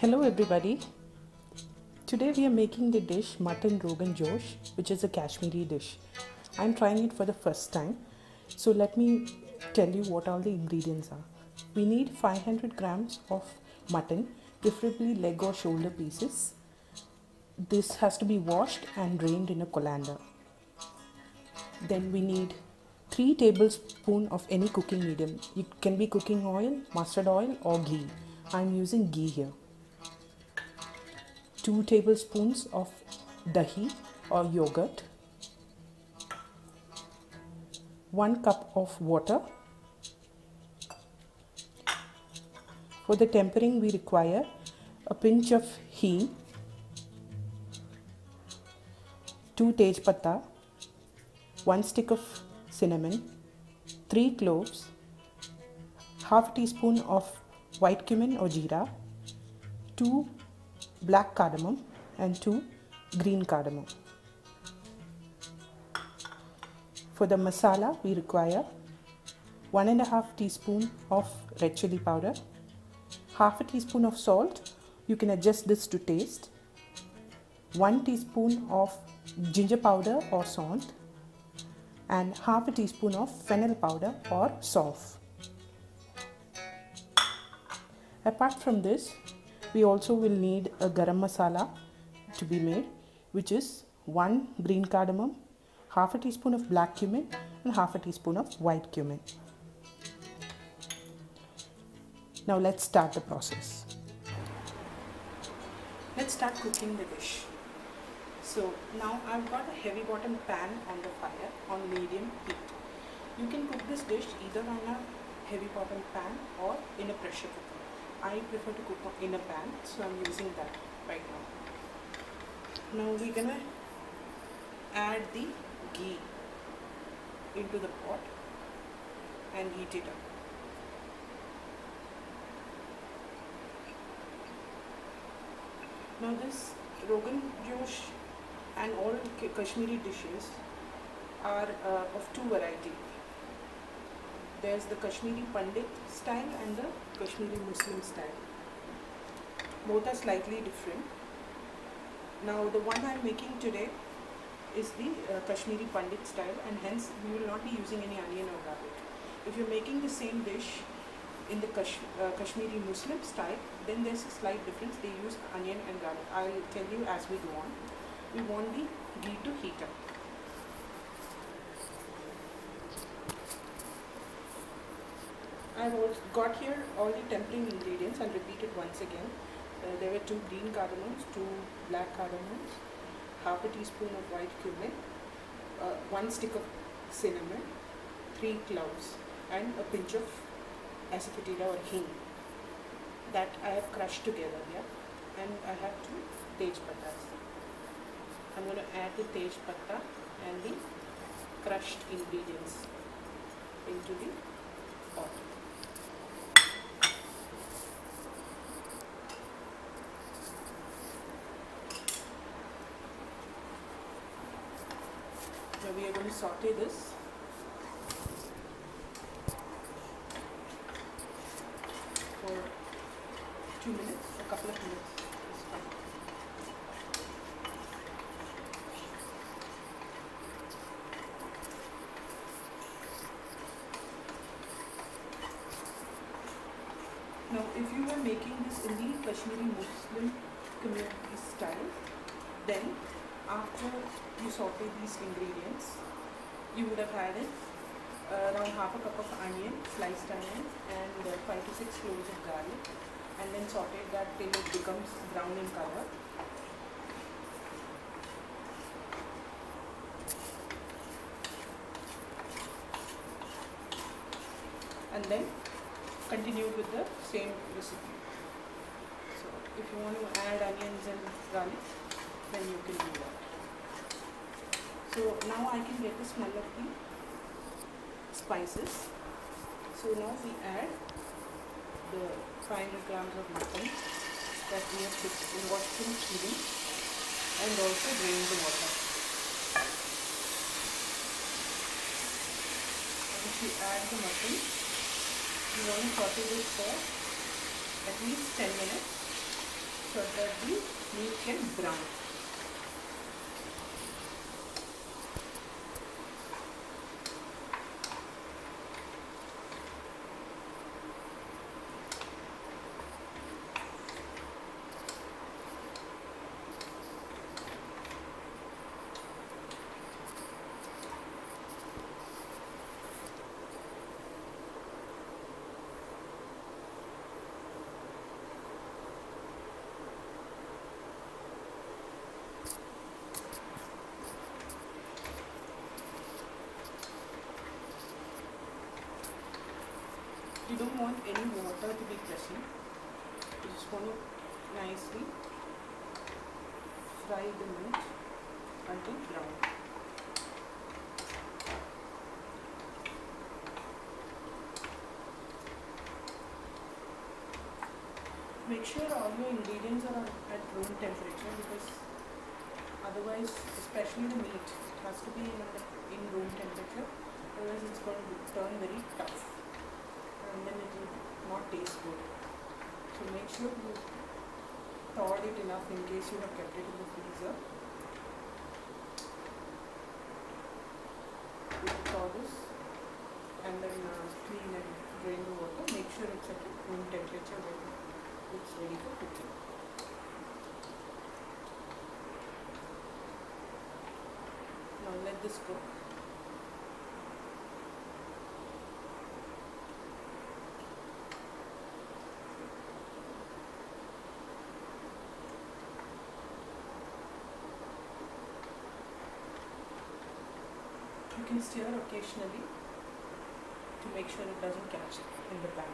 Hello everybody. Today we are making the dish Mutton Roganjosh, which is a Kashmiri dish. I'm trying it for the first time. So let me tell you what all the ingredients are. We need 500 grams of mutton, preferably leg or shoulder pieces. This has to be washed and drained in a colander. Then we need 3 tablespoons of any cooking medium. It can be cooking oil, mustard oil or ghee. I'm using ghee here. 2 tablespoons of dahi or yogurt, 1 cup of water. For the tempering we require a pinch of hing, 2 patha, 1 stick of cinnamon, 3 cloves, half teaspoon of white cumin or jeera, 2 black cardamom and 2 green cardamom. For the masala we require 1.5 teaspoon of red chilli powder, half a teaspoon of salt, you can adjust this to taste, 1 teaspoon of ginger powder or saunth, and half a teaspoon of fennel powder or saunf. Apart from this, we also will need a garam masala to be made, which is 1 green cardamom, half a teaspoon of black cumin and half a teaspoon of white cumin. Now let's start the process. Let's start cooking the dish. So now I've got a heavy bottom pan on the fire on medium heat. You can cook this dish either on a heavy bottom pan or in a pressure cooker. I prefer to cook in a pan, so I'm using that right now. Now we're gonna add the ghee into the pot and heat it up. Now this Rogan Josh and all Kashmiri dishes are of 2 varieties. There's the Kashmiri Pandit style and the Kashmiri Muslim style. Both are slightly different. Now the one I'm making today is the Kashmiri Pandit style, and hence we will not be using any onion or garlic. If you're making the same dish in the Kashmiri Muslim style, then there's a slight difference. They use onion and garlic. I'll tell you as we go on. We want the ghee to heat up. I've got here all the tempering ingredients. I'll repeat it once again. There were 2 green cardamoms, 2 black cardamoms, half a teaspoon of white cumin, 1 stick of cinnamon, 3 cloves, and a pinch of asafetida or hing that I have crushed together here. And I have 2 tejpatas. I'm going to add the tejpata and the crushed ingredients into the pot. Now we are going to saute this for 2 minutes, a couple of minutes is fine. Now if you were making this in the Kashmiri Muslim community style, then after you saute these ingredients, you would have added around half a cup of onion, sliced onion, and 5 to 6 cloves of garlic, and then sauteed that till it becomes brown in color. And then continued with the same recipe. So if you want to add onions and garlic, then you can do that. So now I can get the smell of the spices. So now we add the 500 grams of mutton that we have washed in chilli and also drained the water. Once we add the mutton, we want to saute this for at least 10 minutes so that the meat can brown. You don't want any water to be present. You just want to nicely fry the meat until brown. Make sure all your ingredients are at room temperature, because otherwise, especially the meat, it has to be in room temperature, otherwise it's going to turn very tough and then it will not taste good. So make sure you thawed it enough in case you have kept it in the freezer. You can thaw this and then clean and drain the water. Make sure it's at room temperature when it's ready for cooking. Now let this cook. You can stir occasionally to make sure it doesn't catch in the pan.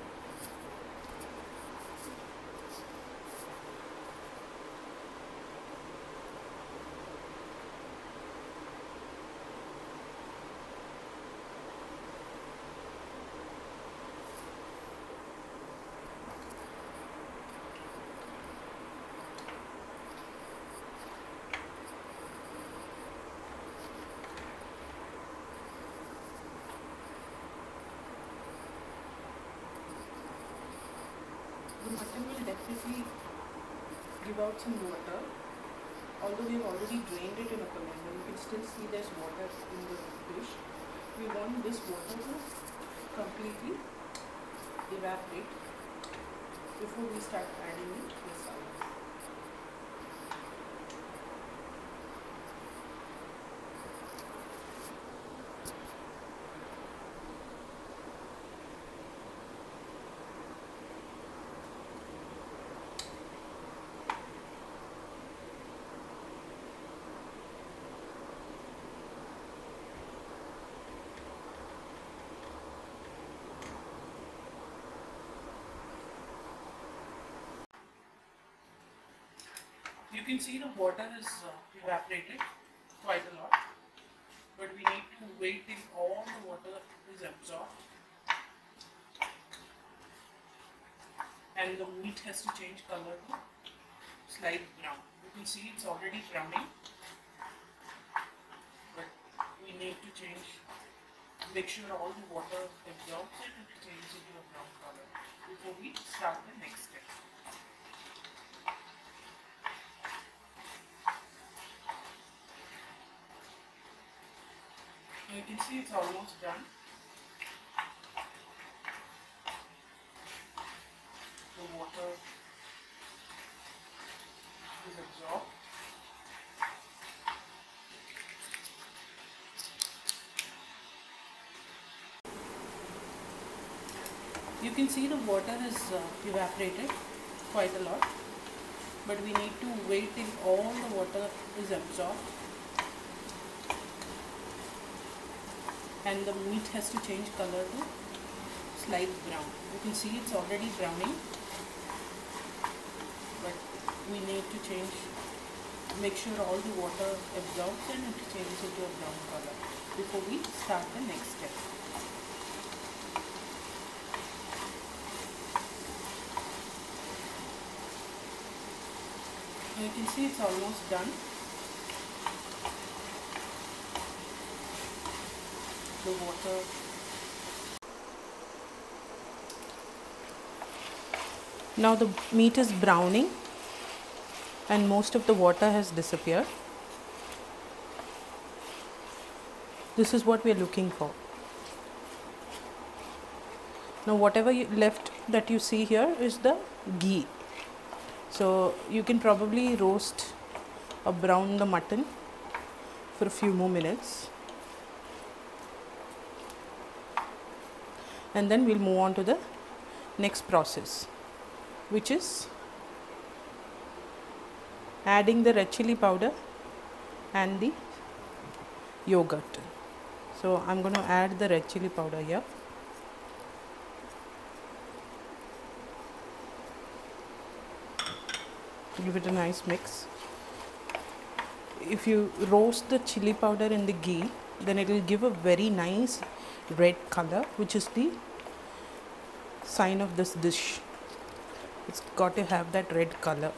The mutton will definitely give out some water. Although we have already drained it in a container, you can still see there's water in the dish. We want this water to completely evaporate before we start adding in masala. You can see the water is evaporated quite a lot, but we need to wait till all the water is absorbed and the meat has to change color to slight brown. You can see it's already browning, but we need to make sure all the water absorbs it and changes into a brown color before we start the next step. You can see it's almost done. The water is absorbed. You can see the water is evaporated quite a lot, but we need to wait till all the water is absorbed and the meat has to change color to slight brown. You can see it's already browning, but we need to make sure all the water absorbs and it changes into a brown color before we start the next step. You can see it's almost done. The water. Now the meat is browning and most of the water has disappeared. This is what we are looking for. Now whatever left that you see here is the ghee. So you can probably roast or brown the mutton for a few more minutes, and then we'll move on to the next process, which is adding the red chilli powder and the yogurt. So I'm going to add the red chilli powder here. Give it a nice mix. If you roast the chili powder in the ghee, then it will give a very nice red color, which is the sign of this dish. It's got to have that red color.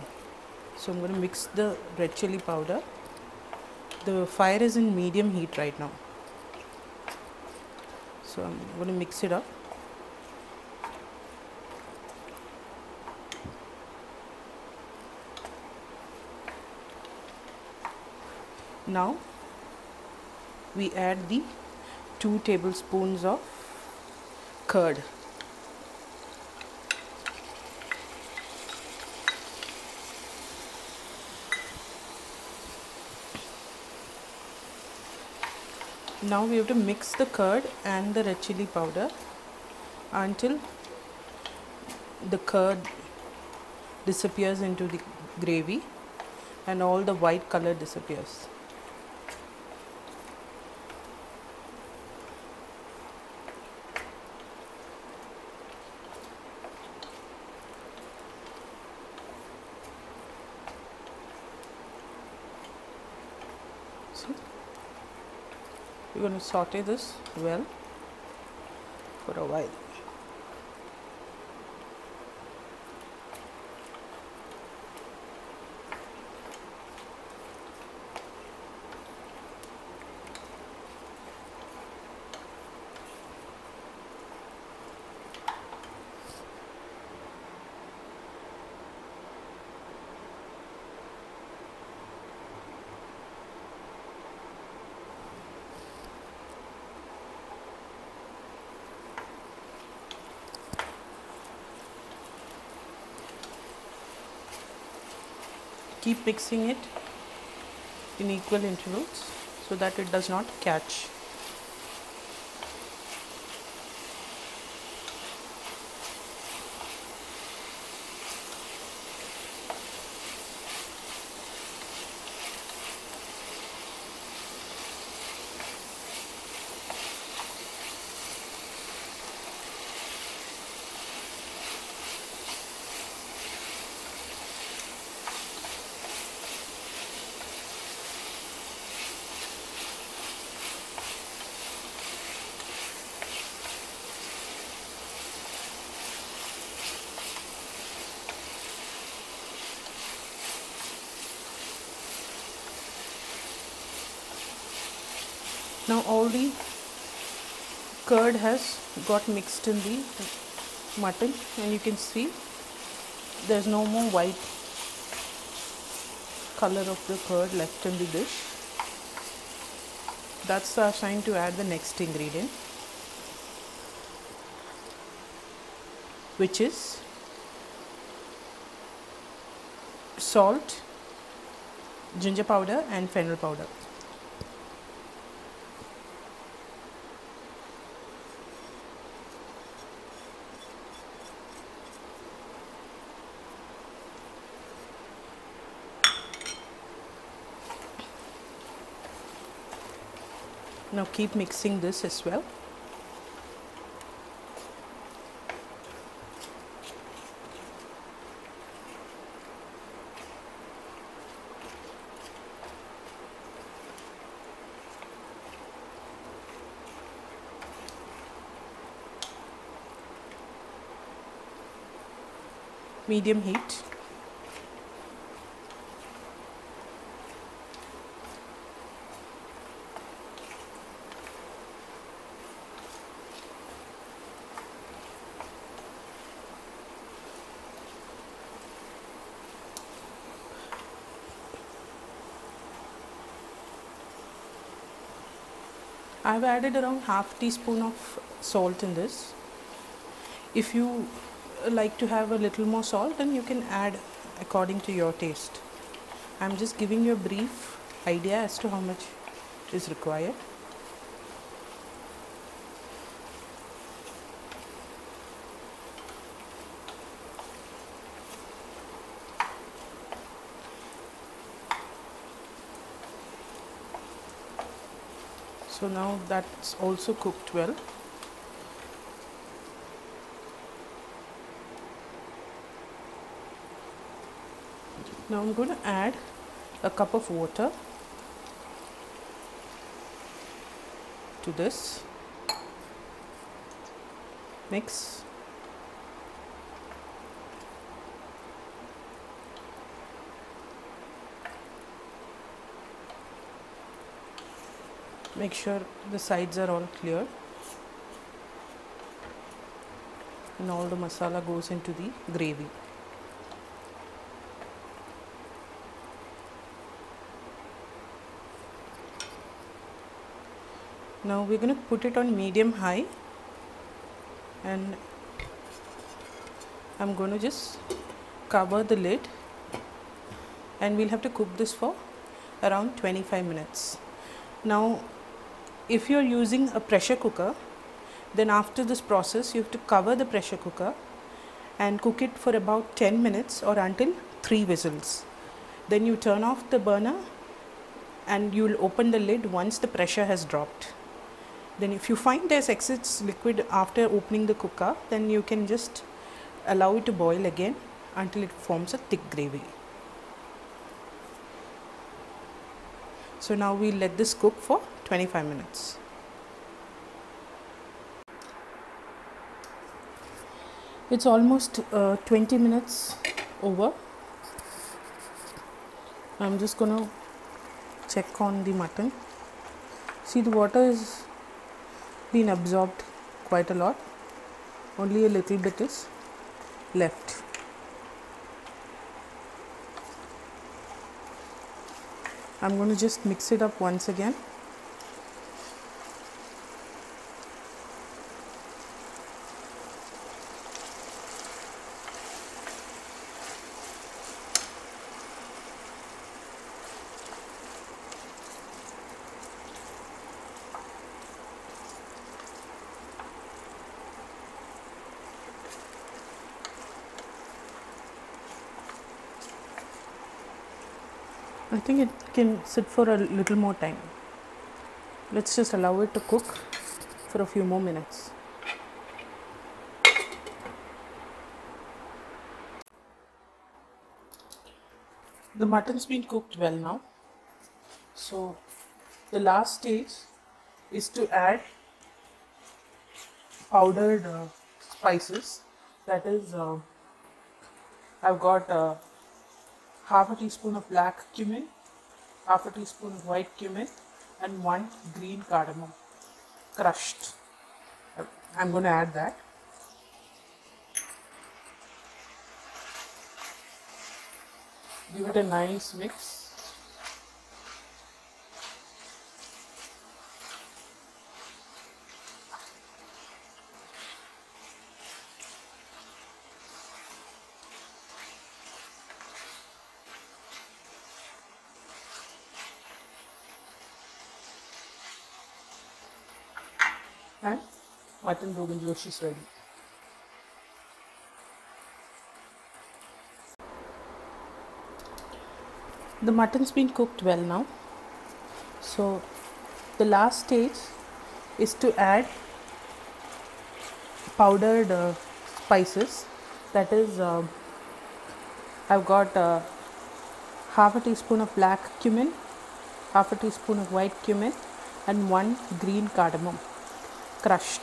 So I'm going to mix the red chili powder. The fire is in medium heat right now. So I'm going to mix it up. Now we add the 2 tablespoons of curd. Now we have to mix the curd and the red chili powder until the curd disappears into the gravy and all the white color disappears. We're going to saute this well for a while. Keep mixing it in equal intervals so that it does not catch. Now all the curd has got mixed in the mutton, and you can see there's no more white color of the curd left in the dish. That's our sign to add the next ingredient, which is salt, ginger powder and fennel powder. Now keep mixing this as well. Medium heat. I've added around half teaspoon of salt in this. If you like to have a little more salt, then you can add according to your taste. I'm just giving you a brief idea as to how much is required. So now that's also cooked well. Now I'm going to add a cup of water to this. Mix. Make sure the sides are all clear and all the masala goes into the gravy. Now we're going to put it on medium high, and I'm going to just cover the lid, and we'll have to cook this for around 25 minutes. Now if you're using a pressure cooker, then after this process you have to cover the pressure cooker and cook it for about 10 minutes or until 3 whistles. Then you turn off the burner and you'll open the lid once the pressure has dropped. Then if you find there's excess liquid after opening the cooker, then you can just allow it to boil again until it forms a thick gravy. So now we'll let this cook for 25 minutes. It's almost 20 minutes over. I'm just going to check on the mutton. See, the water is been absorbed quite a lot. Only a little bit is left. I'm going to just mix it up once again. I think it can sit for a little more time. Let's just allow it to cook for a few more minutes. The mutton's been cooked well now. So the last stage is to add powdered spices. That is, I've got half a teaspoon of black cumin, half a teaspoon of white cumin, and 1 green cardamom crushed. I'm going to add that. Give it a nice mix. And Mutton Roganjosh is ready. The mutton's been cooked well now. So the last stage is to add powdered spices. That is, I've got half a teaspoon of black cumin, half a teaspoon of white cumin, and 1 green cardamom crushed.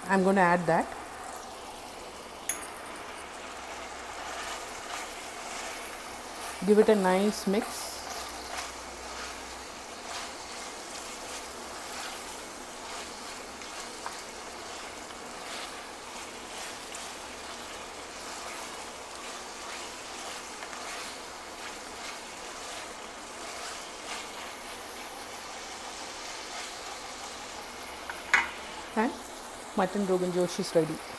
I'm going to add that. Give it a nice mix. and mutton Roganjosh is ready.